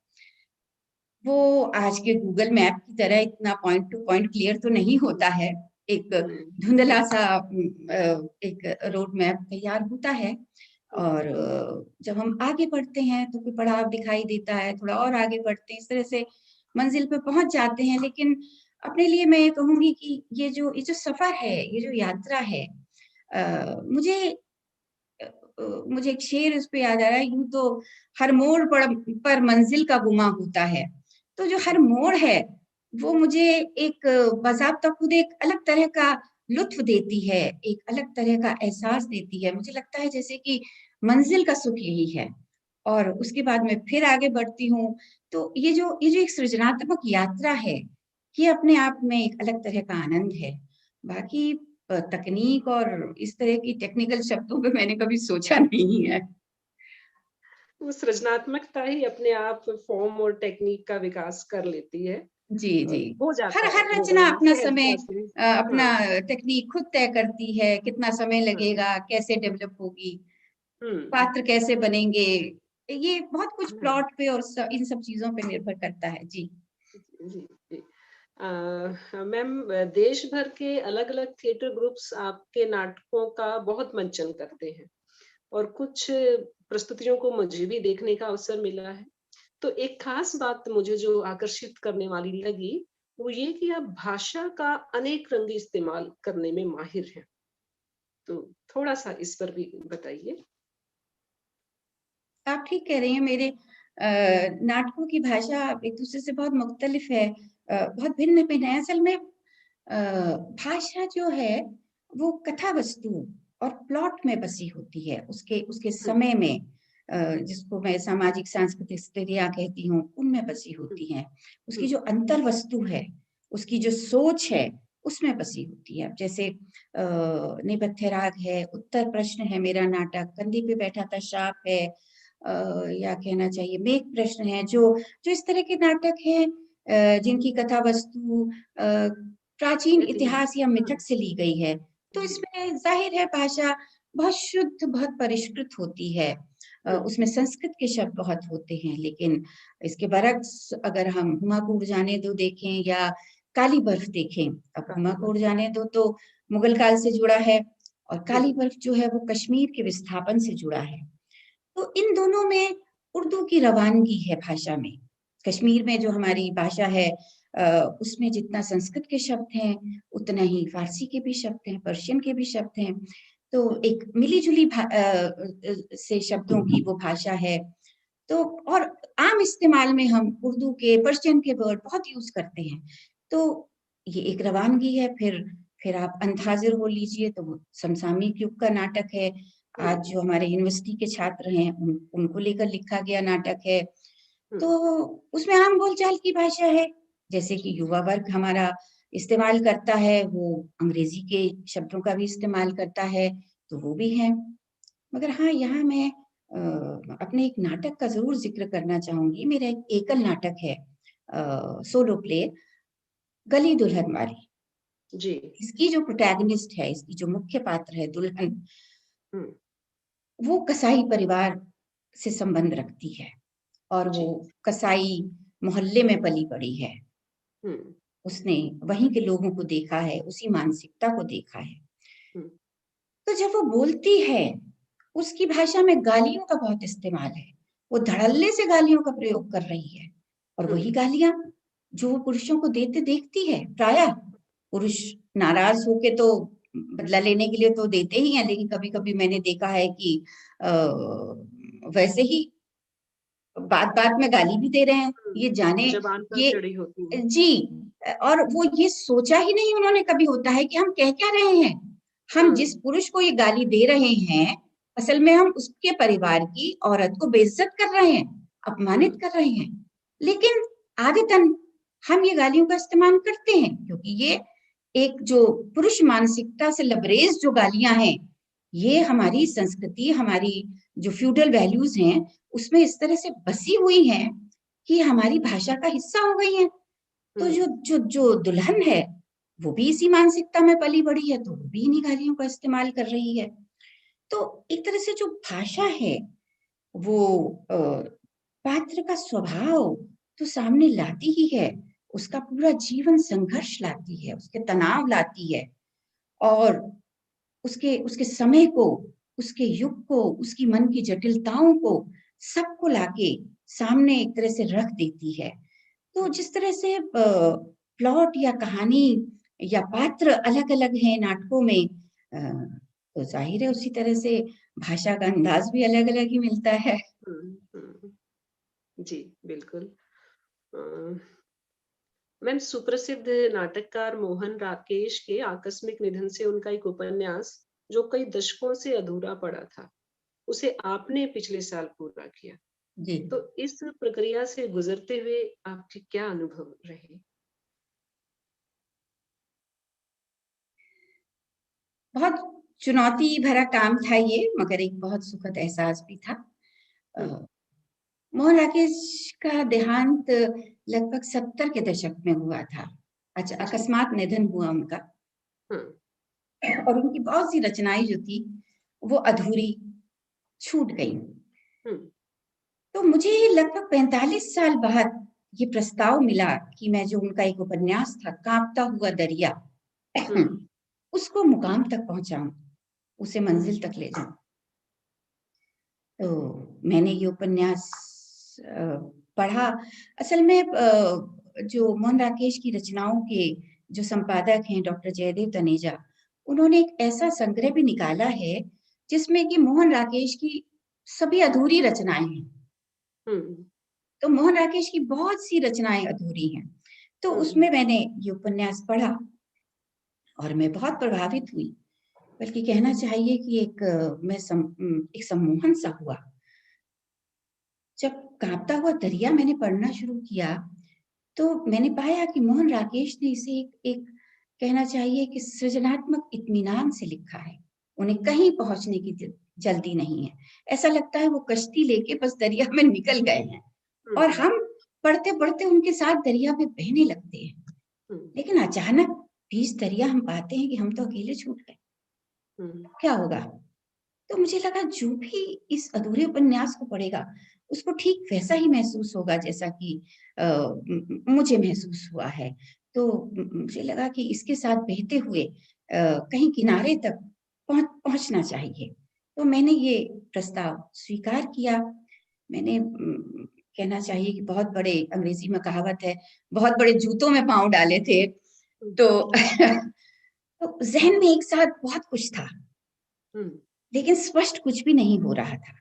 वो आज के गूगल मैप की तरह इतना पॉइंट टू पॉइंट क्लियर तो नहीं होता है। एक धुंधला-सा एक रोड मैप तैयार होता है और जब हम आगे बढ़ते हैं तो कोई पड़ाव दिखाई देता है, थोड़ा और आगे बढ़ते हैं, इस तरह से मंज़िल पे पहुँच जाते हैं। लेकिन अपने लिए मैं ये कहूँगी कि ये जो सफ़र है, ये जो यात्रा है मुझे एक शेर इस पे याद आ रहा है, यूँ तो हर मोड़ पर मंजिल का गुमा होता है। तो जो हर मोड़ है, वो मुझे एक बाज़ाब्ता खुद एक अलग तरह का लुत्फ़ देती है, एक अलग तरह का एहसास देती है। मुझे लगता है जैसे कि मंजिल का सुख यही है और उसके बाद मैं फिर आगे बढ़ती हूँ। तो ये जो एक सृजनात्मक यात्रा है, ये अपने आप में एक अलग तरह का आनंद है। बाकी तकनीक और इस तरह की टेक्निकल शब्दों पे मैंने कभी सोचा नहीं है। वो सृजनात्मकता ही अपने आप फ़ॉर्म और टेक्नीक का विकास कर लेती है। जी, जी। हो हर जाता है, हर रचना अपना समय सहजता से। अपना हाँ, टेक्नीक खुद तय करती है, कितना समय हाँ, लगेगा, कैसे डेवलप होगी, हुँ, पात्र कैसे बनेंगे। ये बहुत कुछ हाँ, प्लॉट पे और इन सब चीज़ों पे निर्भर करता है। जी। जी, जी। मैम, देश भर के अलग-अलग थिएटर ग्रुप्स आपके नाटकों का बहुत मंचन करते हैं और कुछ प्रस्तुतियों को मुझे भी देखने का अवसर मिला है। तो एक खास बात मुझे जो आकर्षित करने वाली लगी, वो ये कि आप भाषा का अनेक रंगी इस्तेमाल करने में माहिर हैं। तो थोड़ा-सा इस पर भी बताइए? आप ठीक कह रही हैं, मेरे नाटकों की भाषा एक-दूसरे से बहुत मुख्तलिफ है, बहुत भिन्न-भिन्न है। असल में भाषा जो है, वो कथा वस्तु और प्लॉट में बसी होती है, उसके उसके हुँ, समय में जिसको मैं सामाजिक सांस्कृतिक स्थितियाँ कहती हूँ, उनमें बसी हुँ, होती हैं। उसकी हुँ, जो अंतर वस्तु है, उसकी जो सोच है, उसमें बसी होती है। अब जैसे नेपथ्य राग है, उत्तर प्रश्न है मेरा नाटक, कंधे पे बैठा था साँप है, या कहना चाहिए मेघ प्रश्न है, जो जो इस तरह के नाटक हैं जिनकी कथा वस्तु प्राचीन इतिहास। इतिहास या हुँ, मिथक से ली गई है। तो जी, इसमें ज़ाहिर है भाषा बहुत शुद्ध, बहुत परिष्कृत होती है। उसमें संस्कृत के शब्द बहुत होते हैं, लेकिन इसके बरक्स अगर हम हुमा को उड़ जाने दो देखें या काली बर्फ देखें, अब काली हुमा को उड़ बर्फ। जाने दो तो मुगल काल से जुड़ा है और काली हम्म, बर्फ जो है वो कश्मीर के विस्थापन से जुड़ा है। तो इन दोनों में उर्दू की रवानगी है भाषा में। कश्मीर में जो हमारी भाषा है उसमें जितना संस्कृत के शब्द हैं उतना ही फारसी के भी शब्द हैं, पर्शियन के भी शब्द हैं। तो एक मिली-जुली से शब्दों की वो भाषा है। तो और आम इस्तेमाल में हम उर्दू के, पर्शियन के वर्ड बहुत यूज करते हैं। तो ये एक रवानगी है। फिर आप अंधाज़िर हो लीजिए तो वो समसामयिक युग का नाटक है। आज जो हमारे यूनिवर्सिटी के छात्र हैं उनको लेकर लिखा गया नाटक है। तो उसमें आम बोलचाल की भाषा है, जैसे कि युवा वर्ग हमारा इस्तेमाल करता है, वो अंग्रेजी के शब्दों का भी इस्तेमाल करता है, तो वो भी है। मगर हाँ, यहाँ मैं अपने एक नाटक का ज़रूर ज़िक्र करना चाहूँगी। मेरा एक एकल नाटक है, सोलो प्ले, गली दुल्हन वाली। जी। इसकी जो प्रोटैगनिस्ट है, इसकी जो मुख्य पात्र है दुल्हन, हम्म, वो कसाई परिवार से संबंध रखती है और वो जी। कसाई मोहल्ले में पली बड़ी है। हम्म, उसने वहीं के लोगों को देखा है, उसी मानसिकता को देखा है। हम्म, तो जब वो बोलती है, उसकी भाषा में गालियों का बहुत इस्तेमाल है। वो धड़ल्ले से गालियों का प्रयोग कर रही है और वही गालियां जो वो पुरुषों को देते देखती है। प्रायः पुरुष नाराज होके तो बदला लेने के लिए तो देते ही हैं, लेकिन कभी-कभी मैंने देखा है कि वैसे ही बात-बात में गाली भी दे रहे हैं। ये जाने जबान पर ये चढ़ी होती है। जी और वो ये सोचा ही नहीं उन्होंने कभी होता है कि हम कह क्या रहे हैं। हम जिस पुरुष को ये गाली दे रहे हैं, असल में हम उसके परिवार की औरत को बेइज्जत कर रहे हैं, अपमानित कर रहे हैं। लेकिन आदतन हम ये गालियों का इस्तेमाल करते हैं क्योंकि ये एक जो पुरुष मानसिकता से लबरेज जो गालियां हैं, ये हमारी संस्कृति, हमारी जो फ्यूडल वैल्यूज हैं, उसमें इस तरह से बसी हुई हैं कि हमारी भाषा का हिस्सा हो गई हैं। तो जो जो जो दुल्हन है, वो भी इसी मानसिकता में पली बड़ी है, तो वो भी इन्हीं गालियों का इस्तेमाल कर रही है। तो एक तरह से जो भाषा है, वो पात्र का स्वभाव तो सामने लाती ही है, उसका पूरा जीवन संघर्ष लाती है, उसके तनाव लाती है और उसके उसके समय को, उसके युग को, उसकी मन की जटिलताओं को, सबको लाके सामने एक तरह से रख देती है। तो जिस तरह से प्लॉट या कहानी या पात्र अलग-अलग हैं नाटकों में तो ज़ाहिर है उसी तरह से भाषा का अंदाज़ भी अलग-अलग ही मिलता है। जी, बिल्कुल। अ, मैम, सुप्रसिद्ध नाटककार मोहन राकेश के आकस्मिक निधन से उनका एक उपन्यास जो कई दशकों से अधूरा पड़ा था, उसे आपने पिछले साल पूरा किया। जी। तो इस प्रक्रिया से गुजरते हुए आपके क्या अनुभव रहे? बहुत चुनौती भरा काम था ये, मगर एक बहुत सुखद एहसास भी था। अ, हुँ, मोहन राकेश का देहांत लगभग 70 के दशक में हुआ था। अच्छा, जी। अकस्मात निधन हुआ उनका हुँ, और उनकी बहुत सी रचनाएँ जो थी, वो अधूरी छूट गईं। हुँ, तो मुझे लगभग 45 साल बाद ये प्रस्ताव मिला कि मैं जो उनका एक उपन्यास था, काँपता हुआ दरिया, हुँ, उसको मुकाम तक पहुँचाऊँ, उसे मंज़िल तक ले जाऊँ। तो मैंने ये उपन्यास पढ़ा। असल में जो मोहन राकेश की रचनाओं के जो संपादक हैं डॉक्टर जयदेव तनेजा, उन्होंने एक ऐसा संग्रह भी निकाला है, जिसमें कि मोहन राकेश की सभी अधूरी रचनाएँ हैं। हुँ, तो मोहन राकेश की बहुत सी रचनाएँ अधूरी हैं। तो हुँ, उसमें मैंने ये उपन्यास पढ़ा और मैं बहुत प्रभावित हुई। बल्कि कहना चाहिए कि एक सम्मोहन सा हुआ। जब काँपता हुआ दरिया मैंने पढ़ना शुरू किया, तो मैंने पाया कि मोहन राकेश ने इसे एक एक कहना चाहिए कि सृजनात्मक इत्मीनान से लिखा है। उन्हें कहीं पहुँचने की जल्दी नहीं है। ऐसा लगता है वो कश्ती लेके बस दरिया में निकल गए हैं और हुँ, हम पढ़ते-पढ़ते उनके साथ दरिया में बहने लगते हैं। हुँ, लेकिन अचानक बीच दरिया हम पाते हैं कि हम तो अकेले छूट गए। हुँ, क्या होगा? तो मुझे लगा जो भी इस अधूरे उपन्यास को पढ़ेगा उसको ठीक वैसा ही महसूस होगा जैसा कि मुझे महसूस हुआ है। तो मुझे लगा कि इसके साथ बहते हुए कहीं किनारे तक पहुंचना चाहिए। तो मैंने ये प्रस्ताव स्वीकार किया। मैंने कहना चाहिए कि बहुत बड़े, अंग्रेजी में कहावत है, बहुत बड़े जूतों में पाँव डाले थे। तो तो ज़हन में एक साथ बहुत कुछ था, लेकिन स्पष्ट कुछ भी नहीं हो रहा था।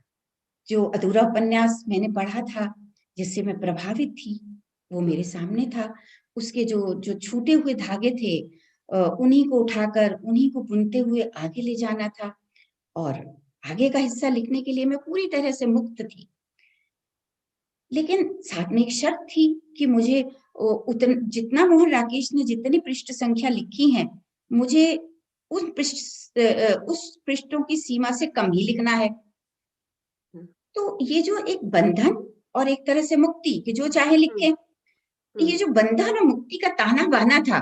जो अधूरा उपन्यास मैंने पढ़ा था, जिससे मैं प्रभावित थी, वो मेरे सामने था। उसके जो छूटे हुए धागे थे, उन्हीं को उठाकर, उन्हीं को बुनते हुए आगे ले जाना था और आगे का हिस्सा लिखने के लिए मैं पूरी तरह से मुक्त थी। लेकिन साथ में एक शर्त थी कि मुझे जितना मोहन राकेश ने जितनी पृष्ठ संख्या लिखी है, मुझे उस पृष्ठों की सीमा से कम ही लिखना है। तो ये जो एक बंधन और एक तरह से मुक्ति कि जो चाहे लिखे, ये जो बंधन और मुक्ति का ताना बाना था,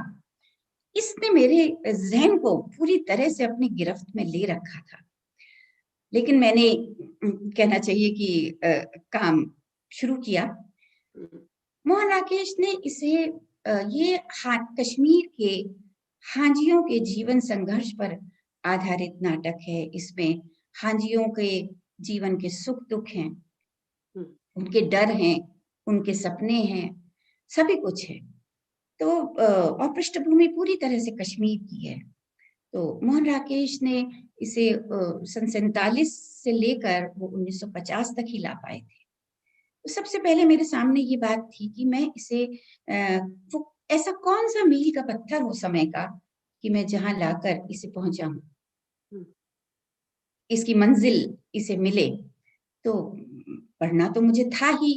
इसने मेरे ज़हन को पूरी तरह से अपनी गिरफ्त में ले रखा था। लेकिन मैंने कहना चाहिए कि काम शुरू किया। मोहन राकेश ने इसे ये कश्मीर के हाजियों के जीवन संघर्ष पर आधारित नाटक है। इसमें हाजियों के जीवन के सुख दुख हैं, उनके डर हैं, उनके सपने हैं, सभी कुछ है। तो और पृष्ठभूमि पूरी तरह से कश्मीर की है। तो मोहन राकेश ने इसे सन 47 से लेकर वो 1950 तक ही ला पाए थे। तो सबसे पहले मेरे सामने ये बात थी कि मैं इसे वो ऐसा कौन सा मील का पत्थर हो समय का कि मैं जहां लाकर इसे पहुंचाऊं, इसकी मंजिल इसे मिले। तो पढ़ना तो मुझे था ही,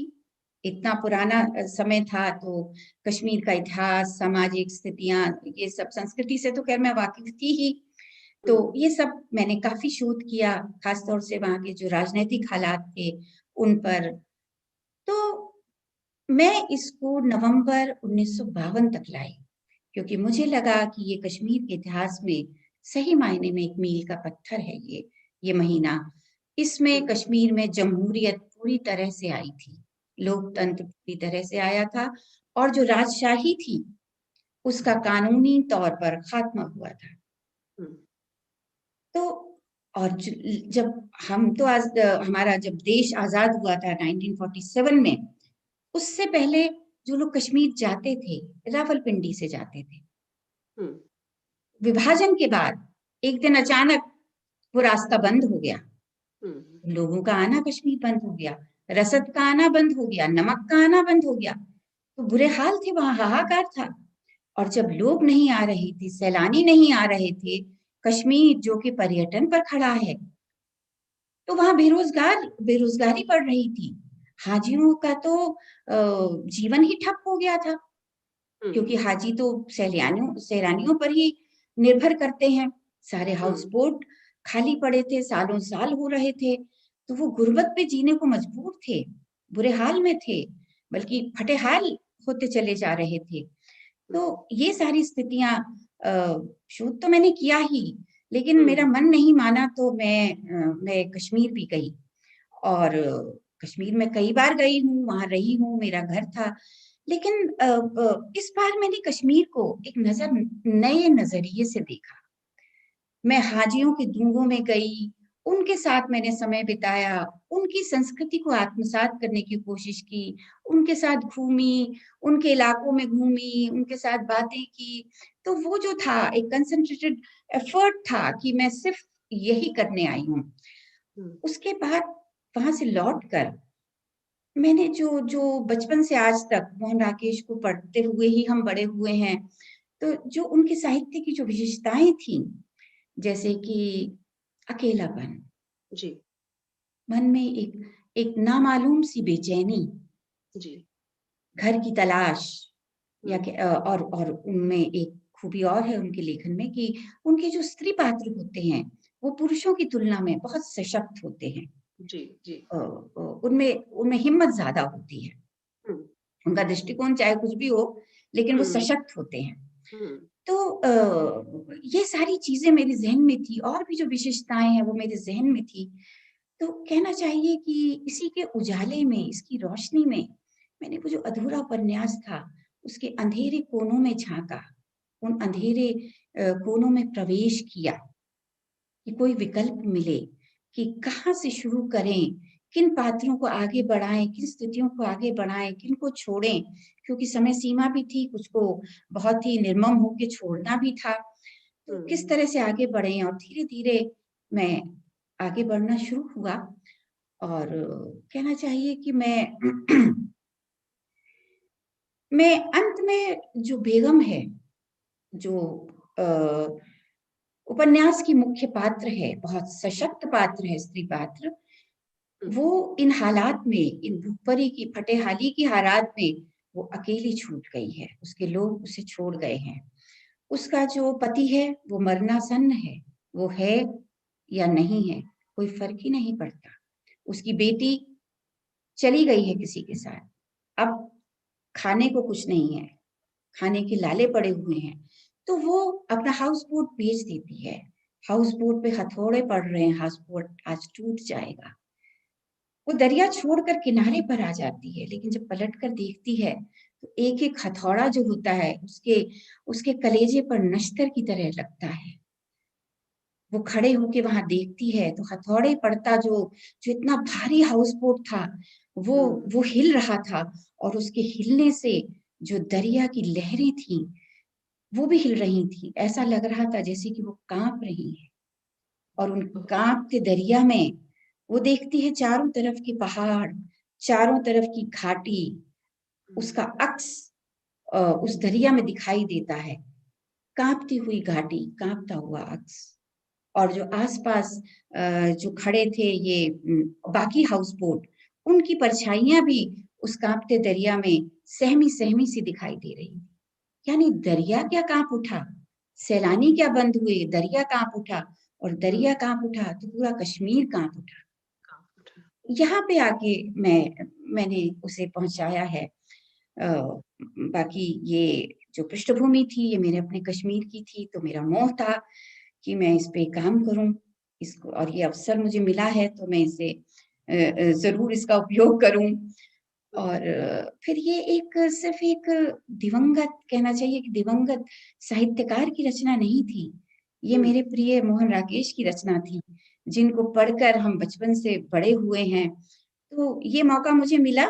इतना पुराना समय था, तो कश्मीर का इतिहास, सामाजिक स्थितियां, ये सब, संस्कृति से तो खैर मैं वाकिफ थी ही। तो ये सब मैंने काफी शोध किया, खासतौर से वहां के जो राजनीतिक हालात थे उन पर। तो मैं इसको नवंबर 1952 तक लाई, क्योंकि मुझे लगा कि ये कश्मीर के इतिहास में सही मायने में एक मील का पत्थर है ये महीना। इसमें कश्मीर में जमहूरियत पूरी तरह से आई थी, लोकतंत्र पूरी तरह से आया था और जो राजशाही थी उसका कानूनी तौर पर खात्मा हुआ था। तो और जब हम तो हमारा जब देश आजाद हुआ था 1947 में, उससे पहले जो लोग कश्मीर जाते थे रावलपिंडी से जाते थे। विभाजन के बाद एक दिन अचानक वो रास्ता बंद हो गया, लोगों का आना कश्मीर बंद हो गया, रसद का आना बंद हो गया, नमक का आना बंद हो गया। तो बुरे हाल थे, वहां हाहाकार था। और जब लोग नहीं आ रहे थे, सैलानी नहीं आ रहे थे, कश्मीर जो कि पर्यटन पर खड़ा है, तो वहां बेरोजगारी बढ़ रही थी। हाजियों का तो जीवन ही ठप हो गया था, क्योंकि हाजी तो सैलानियों पर ही निर्भर करते हैं। सारे हाउस बोट खाली पड़े थे, सालों साल हो रहे थे, तो वो गुर्बत पे जीने को मजबूर थे, बुरे हाल में थे, बल्कि फटे हाल होते चले जा रहे थे। तो ये सारी स्थितियां, शोध तो मैंने किया ही, लेकिन मेरा मन नहीं माना, तो मैं कश्मीर भी गई और कश्मीर में कई बार गई हूँ, वहां रही हूँ, मेरा घर था। लेकिन इस बार मैंने कश्मीर को एक नए नजरिए से देखा। मैं हाजियों के दुंगों में गई, उनके साथ मैंने समय बिताया, उनकी संस्कृति को आत्मसात करने की कोशिश की, उनके साथ घूमी, उनके इलाकों में घूमी, उनके साथ बातें की। तो वो जो था एक कंसंट्रेटेड एफर्ट था कि मैं सिर्फ यही करने आई हूँ। उसके बाद वहां से लौटकर मैंने जो बचपन से आज तक मोहन राकेश को पढ़ते हुए ही हम बड़े हुए हैं, तो जो उनके साहित्य की जो विशेषताएं थी, जैसे कि अकेलापन, जी, मन में एक नामालूम सी बेचैनी, जी, घर की तलाश, और उनमें एक खूबी और है उनके लेखन में कि उनके जो स्त्री पात्र होते हैं वो पुरुषों की तुलना में बहुत सशक्त होते हैं। जी, जी, उनमें हिम्मत ज्यादा होती है। उनका दृष्टिकोण चाहे कुछ भी हो, लेकिन वो सशक्त होते हैं। तो ये सारी चीजें मेरे जहन में थी, और भी जो विशेषताएं हैं वो मेरे जहन में थी। तो कहना चाहिए कि इसी के उजाले में, इसकी रोशनी में मैंने वो जो अधूरा उपन्यास था उसके अंधेरे कोनों में झांका, उन अंधेरे कोनों में प्रवेश किया कि कोई विकल्प मिले कि कहाँ से शुरू करें, किन पात्रों को आगे बढ़ाएं, किन स्थितियों को आगे बढ़ाएं, किन को छोड़ें, क्योंकि समय सीमा भी थी, कुछ को बहुत ही निर्मम होके छोड़ना भी था। तो किस तरह से आगे बढ़ें, और धीरे धीरे मैं आगे बढ़ना शुरू हुआ। और कहना चाहिए कि मैं अंत में जो बेगम है, जो उपन्यास की मुख्य पात्र है, बहुत सशक्त पात्र है, स्त्री पात्र, वो इन हालात में, इन भूखमरी की, फटेहाली की हालात में वो अकेली छूट गई है। उसके लोग उसे छोड़ गए हैं। उसका जो पति है वो मरनासन्न है, वो है या नहीं है कोई फर्क ही नहीं पड़ता। उसकी बेटी चली गई है किसी के साथ, अब खाने को कुछ नहीं है, खाने के लाले पड़े हुए हैं, तो वो अपना हाउस बोट बेच देती है। हाउस बोट पे हथौड़े पड़ रहे हैं, हाउस बोट आज टूट जाएगा। वो दरिया छोड़कर किनारे पर आ जाती है, लेकिन जब पलट कर देखती है तो एक एक हथौड़ा जो होता है उसके उसके कलेजे पर नश्तर की तरह लगता है। वो खड़े होके वहां देखती है तो हथौड़े पड़ता जो जो इतना भारी हाउस बोट था, वो हिल रहा था, और उसके हिलने से जो दरिया की लहरें थी वो भी हिल रही थी। ऐसा लग रहा था जैसे कि वो कांप रही है। और उन कांपते दरिया में वो देखती है चारों तरफ के पहाड़, चारों तरफ की घाटी, उसका अक्स उस दरिया में दिखाई देता है। कांपती हुई घाटी, कांपता हुआ अक्स, और जो आसपास जो खड़े थे ये बाकी हाउस बोट, उनकी परछाइयां भी उस कांपते दरिया में सहमी सहमी सी दिखाई दे रही। यानी दरिया क्या कांप उठा, सैलानी क्या बंद हुए, दरिया कांप उठा, और दरिया कांप उठा तो पूरा कश्मीर कांप उठा। यहाँ पे आके मैंने उसे पहुंचाया है। बाकी ये जो पृष्ठभूमि थी ये मेरे अपने कश्मीर की थी, तो मेरा मोह था कि मैं इस पे काम करूं, इसको, और ये अवसर मुझे मिला है तो मैं इसे जरूर इसका उपयोग करूं। और फिर ये एक सिर्फ एक दिवंगत, कहना चाहिए कि दिवंगत साहित्यकार की रचना नहीं थी, ये मेरे प्रिय मोहन राकेश की रचना थी, जिनको पढ़कर हम बचपन से बड़े हुए हैं। तो ये मौका मुझे मिला,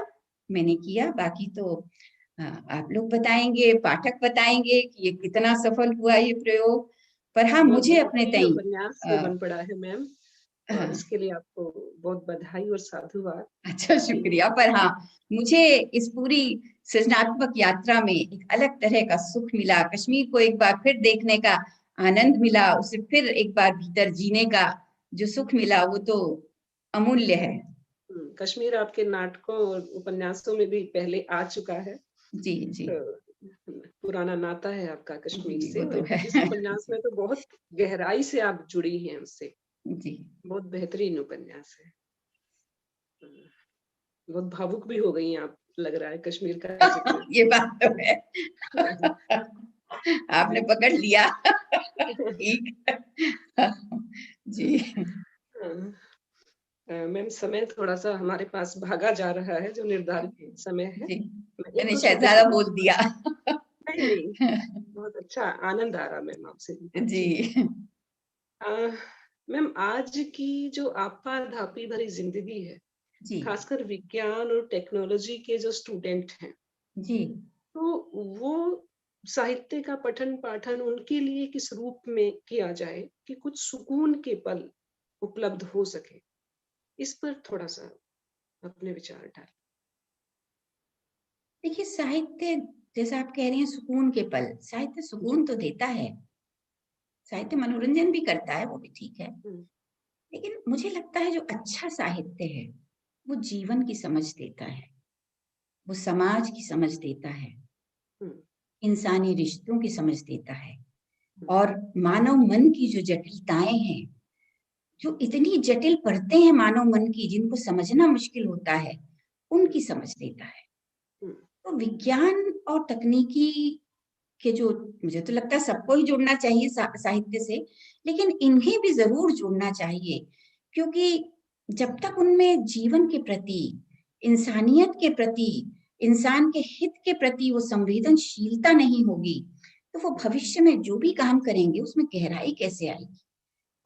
मैंने किया। बाकी तो आप लोग बताएंगे, पाठक बताएंगे कि ये कितना सफल हुआ ये प्रयोग। पर हाँ, मुझे अपने तई उपन्यास बन पड़ा है मैम, और इसके लिए आपको बहुत बधाई और साधुवाद। अच्छा, शुक्रिया। पर हाँ, मुझे इस पूरी सृजनात्मक यात्रा में एक अलग तरह का सुख मिला, कश्मीर को एक बार फिर देखने का आनंद मिला, उसे फिर एक बार भीतर जीने का जो सुख मिला वो तो अमूल्य है। कश्मीर आपके नाटकों और उपन्यासों में भी पहले आ चुका है। जी जी, तो पुराना नाता है आपका कश्मीर से, तो है। इस उपन्यास में तो बहुत गहराई से आप जुड़ी हैं उससे। जी, बहुत बेहतरीन उपन्यास है। बहुत भावुक भी हो गई आप, लग रहा है कश्मीर का जिक्र। ये बात तो है। आपने पकड़ लिया। ठीक। जी। मैम, समय थोड़ा सा हमारे पास भागा जा रहा है, जो निर्धारित समय है। जी, एक मैंने दो शायद छोटे ज्यादा से बोल दिया। नहीं, बहुत अच्छा आनंद आ रहा मैम आपसे। जी। मैम, आज की जो आपा धापी भरी जिंदगी है, जी खासकर विज्ञान और टेक्नोलॉजी के जो स्टूडेंट हैं, जी, तो वो साहित्य का पठन पाठन उनके लिए किस रूप में किया जाए कि कुछ सुकून के पल उपलब्ध हो सके, इस पर थोड़ा सा अपने विचार डाल। देखिए, साहित्य, जैसा आप कह रही हैं सुकून के पल, साहित्य सुकून तो देता है, साहित्य मनोरंजन भी करता है, वो भी ठीक है। लेकिन मुझे लगता है जो अच्छा साहित्य है वो जीवन की समझ देता है, वो समाज की समझ देता है, इंसानी रिश्तों की समझ देता है, और मानव मन की जो जटिलताएं हैं, जो इतनी जटिल परतें हैं मानव मन की जिनको समझना मुश्किल होता है, उनकी समझ देता है। तो विज्ञान और तकनीकी के जो, मुझे तो लगता है सबको ही जुड़ना चाहिए साहित्य से, लेकिन इन्हें भी जरूर जुड़ना चाहिए, क्योंकि जब तक उनमें जीवन के प्रति, इंसानियत के प्रति, इंसान के हित के प्रति वो संवेदनशीलता नहीं होगी, तो वो भविष्य में जो भी काम करेंगे उसमें गहराई कैसे आएगी,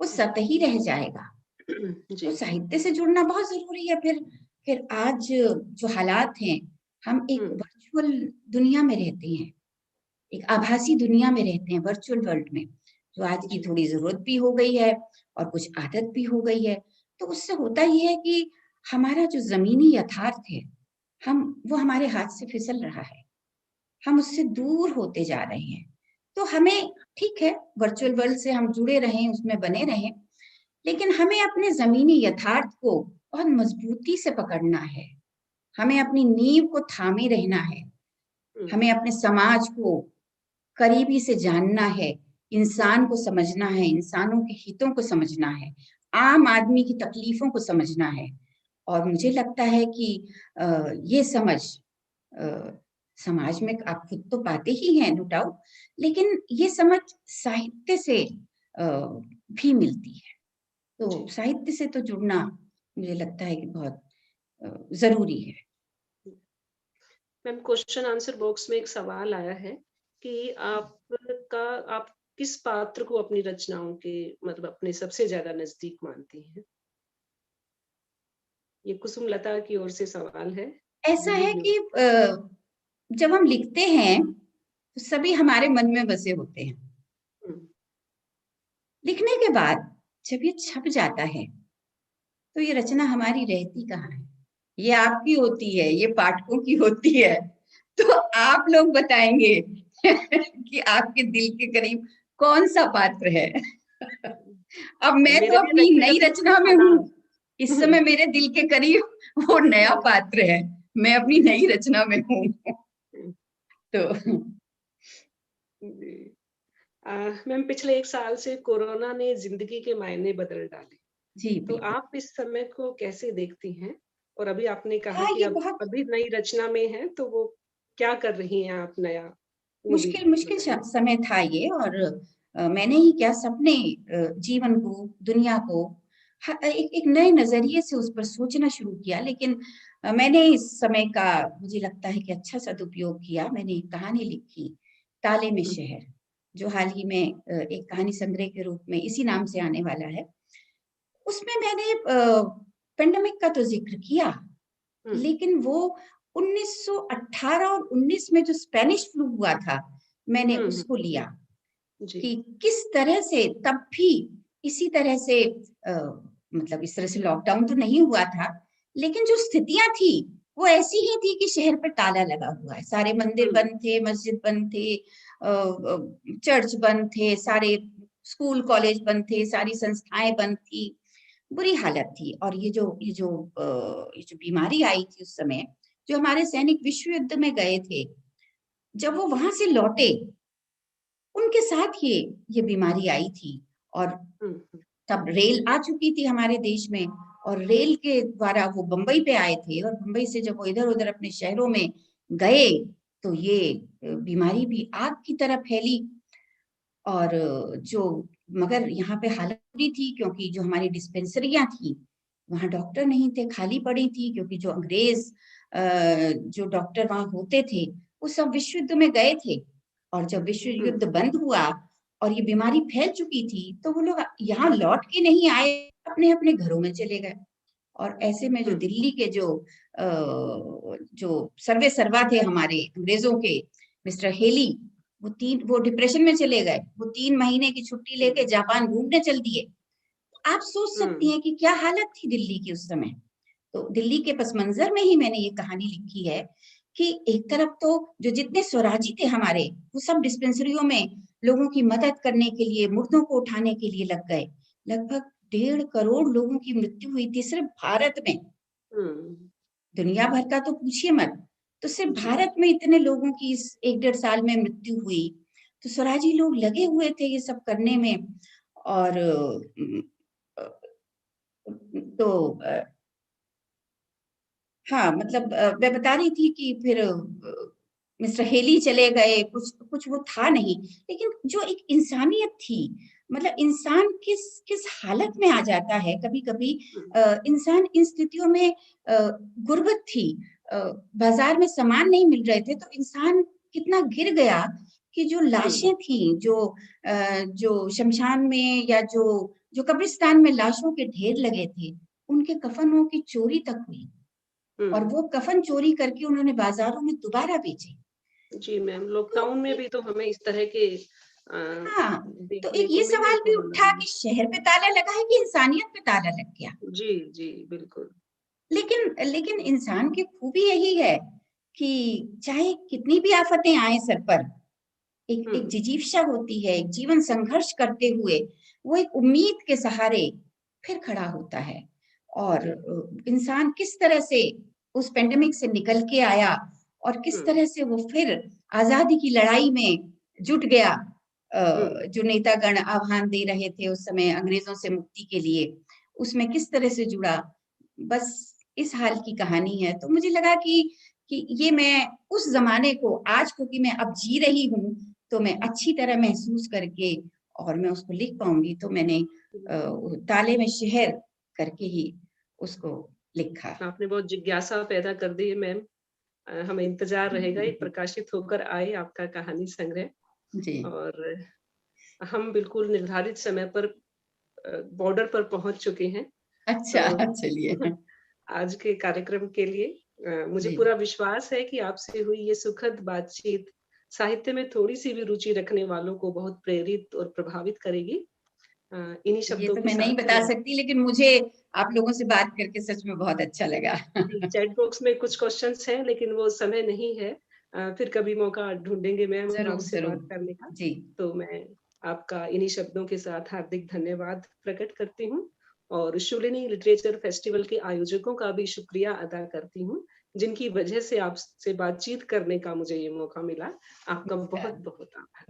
वो सतही रह जाएगा। जी। तो साहित्य से जुड़ना बहुत जरूरी है। फिर आज जो हालात हैं, हम एक वर्चुअल दुनिया में रहते हैं, एक आभासी दुनिया में रहते हैं, वर्चुअल वर्ल्ड में, जो आज की थोड़ी जरूरत भी हो गई है और कुछ आदत भी हो गई है। तो उससे होता ये है कि हमारा जो जमीनी यथार्थ है, वो हमारे हाथ से फिसल रहा है, हम उससे दूर होते जा रहे हैं। तो हमें, ठीक है, वर्चुअल वर्ल्ड से हम जुड़े रहें, उसमें बने रहें, लेकिन हमें अपने जमीनी यथार्थ को बहुत मजबूती से पकड़ना है, हमें अपनी नींव को थामे रहना है, हमें अपने समाज को करीबी से जानना है, इंसान को समझना है, इंसानों के हितों को समझना है, आम आदमी की तकलीफों को समझना है। और मुझे लगता है कि ये समझ समाज में आप खुद तो पाते ही हैं, नो डाउट, लेकिन ये समझ साहित्य से भी मिलती है। तो साहित्य से तो जुड़ना मुझे लगता है कि बहुत जरूरी है। मैम, क्वेश्चन आंसर बॉक्स में एक सवाल आया है कि आप किस पात्र को अपनी रचनाओं के मतलब अपने सबसे ज्यादा नजदीक मानती हैं? ये कुसुमलता की ओर से सवाल है। ऐसा है कि जब हम लिखते हैं तो सभी हमारे मन में बसे होते हैं। लिखने के बाद जब ये छप जाता है तो ये रचना हमारी रहती कहाँ है? ये आपकी होती है, ये पाठकों की होती है। तो आप लोग बताएंगे कि आपके दिल के करीब कौन सा पात्र है। अब मैं तो अपनी नई रचना में हूँ, इस समय मेरे दिल के करीब वो नया पात्र है, मैं अपनी नई रचना में हूँ। तो मैम, पिछले 1 साल से कोरोना ने जिंदगी के मायने बदल डाले। जी, तो आप इस समय को कैसे देखती हैं? और अभी आपने कहा हाँ, कि ये अब बहुत अभी नई रचना में हैं, तो वो क्या कर रही हैं आप नया? वो भी मुश्किल बताइए। समय था ये, और मैंने ही क्या, सबने जीवन को, दुनिया को एक नए नजरिए से उस पर सोचना शुरू किया। लेकिन मैंने इस समय का, मुझे लगता है कि अच्छा सदुपयोग किया। मैंने एक कहानी लिखी, ताले में शहर, जो हाल ही में एक कहानी संग्रह के रूप में इसी नाम से आने वाला है। उसमें मैंने पेंडेमिक का तो जिक्र किया, लेकिन वो 1918 और 19 में जो स्पेनिश फ्लू हुआ था, मैंने उसको लिया कि किस तरह से तब भी इसी तरह से मतलब इस तरह से लॉकडाउन तो नहीं हुआ था, लेकिन जो स्थितियां थी वो ऐसी ही थी कि शहर पर ताला लगा हुआ है, सारे मंदिर बंद थे, मस्जिद बंद थे, चर्च बंद थे, सारे स्कूल कॉलेज बंद थे, सारी संस्थाएं बंद थी, बुरी हालत थी। और ये जो बीमारी आई थी उस समय, जो हमारे सैनिक विश्व युद्ध में गए थे, जब वो वहां से लौटे, उनके साथ ये बीमारी आई थी। और तब रेल आ चुकी थी हमारे देश में, और रेल के द्वारा वो बंबई पे आए थे, और बंबई से जब वो इधर उधर अपने शहरों में गए तो ये बीमारी भी आग की तरह फैली। और मगर यहाँ पे हालत बुरी थी, क्योंकि जो हमारी डिस्पेंसरियां थी वहाँ डॉक्टर नहीं थे, खाली पड़ी थी, क्योंकि जो अंग्रेज जो डॉक्टर वहाँ होते थे वो सब विश्व युद्ध में गए थे। और जब विश्व युद्ध बंद हुआ और ये बीमारी फैल चुकी थी, तो वो लोग यहाँ लौट के नहीं आए, अपने अपने घरों में चले गए। और ऐसे में जो दिल्ली के जो सर्वे सर्वा थे हमारे अंग्रेजों के, मिस्टर हेली, वो डिप्रेशन में चले गए। वो 3 महीने की छुट्टी लेके जापान घूमने चल दिए। आप सोच सकती हैं कि क्या हालत थी दिल्ली की उस समय। तो दिल्ली के पस मंजर में ही मैंने ये कहानी लिखी है कि एक तरफ तो जो जितने स्वराजी थे हमारे, वो सब डिस्पेंसरियों में लोगों की मदद करने के लिए, मुर्दों को उठाने के लिए लग गए। लगभग 1.5 करोड़ लोगों की मृत्यु हुई थी सिर्फ भारत में। दुनिया भर का तो पूछिए मत। तो सिर्फ भारत में इतने लोगों की इस 1-1.5 साल में मृत्यु हुई। तो स्वराजी लोग लगे हुए थे ये सब करने में। और तो हाँ, मतलब मैं बता रही थी कि फिर मिस्टर हेली चले गए, कुछ कुछ वो था नहीं, लेकिन जो एक इंसानियत थी, मतलब इंसान किस किस हालत में आ जाता है कभी-कभी। इंसान इन स्थितियों में गुर्बत थी, बाजार में सामान नहीं मिल रहे थे, तो इंसान कितना गिर गया कि जो लाशें थी, जो शमशान में या जो कब्रिस्तान में लाशों के ढेर लगे थे, उनके कफनों की चोरी तक हुई और वो कफन चोरी करके उन्होंने बाजारों में दोबारा बेचे। जी मैम, तो लॉकडाउन में भी तो हमें इस तरह के हाँ, तो देखने एक ये को मिले सवाल भी तो उठा कि शहर पे ताला लगा है कि इंसानियत पे ताला लग गया। जी, जी, बिल्कुल। लेकिन इंसान की खूबी यही है कि चाहे कितनी भी आफतें आए सर पर, एक जिजीविषा होती है, एक जीवन संघर्ष करते हुए वो एक उम्मीद के सहारे फिर खड़ा होता है। और इंसान किस तरह से उस पेंडेमिक से निकल के आया और किस तरह से वो फिर आजादी की लड़ाई में जुट गया। जो नेतागण आह्वान दे रहे थे उस समय अंग्रेजों से मुक्ति के लिए, उसमें किस तरह से जुड़ा, बस इस हाल की कहानी है। तो मुझे लगा कि ये मैं उस जमाने को आज क्योंकि मैं अब जी रही हूँ, तो मैं अच्छी तरह महसूस करके और मैं उसको लिख पाऊंगी, तो मैंने ताले में शहर करके ही उसको लिखा। आपने बहुत जिज्ञासा पैदा कर दी है मैम। हमें इंतजार रहेगा ये प्रकाशित होकर आए आपका कहानी संग्रह। जी। और हम बिल्कुल निर्धारित समय पर बॉर्डर पर पहुंच चुके हैं। अच्छा, तो चलिए। आज के कार्यक्रम के लिए मुझे जी। पूरा विश्वास है कि आपसे हुई ये सुखद बातचीत साहित्य में थोड़ी-सी भी रुचि रखने वालों को बहुत प्रेरित और प्रभावित करेगी। इन्हीं ये शब्दों तो के मैं नहीं साथ बता मैं सकती, लेकिन मुझे आप लोगों से बात करके सच में बहुत अच्छा लगा। जी, चैट बॉक्स में कुछ क्वेश्चन्स हैं, लेकिन वो समय नहीं है। फिर कभी मौका ढूँढेंगे मैम ज़रूर, आपसे ज़रूर। बात करने का। जी। तो मैं आपका इन्हीं शब्दों के साथ हार्दिक धन्यवाद प्रकट करती हूँ और शूलिनी लिटरेचर फेस्टिवल के आयोजकों का भी शुक्रिया अदा करती हूँ, जिनकी वजह से आपसे बातचीत करने का मुझे ये मौका मिला। आपका नमस्कार। बहुत-बहुत आभार।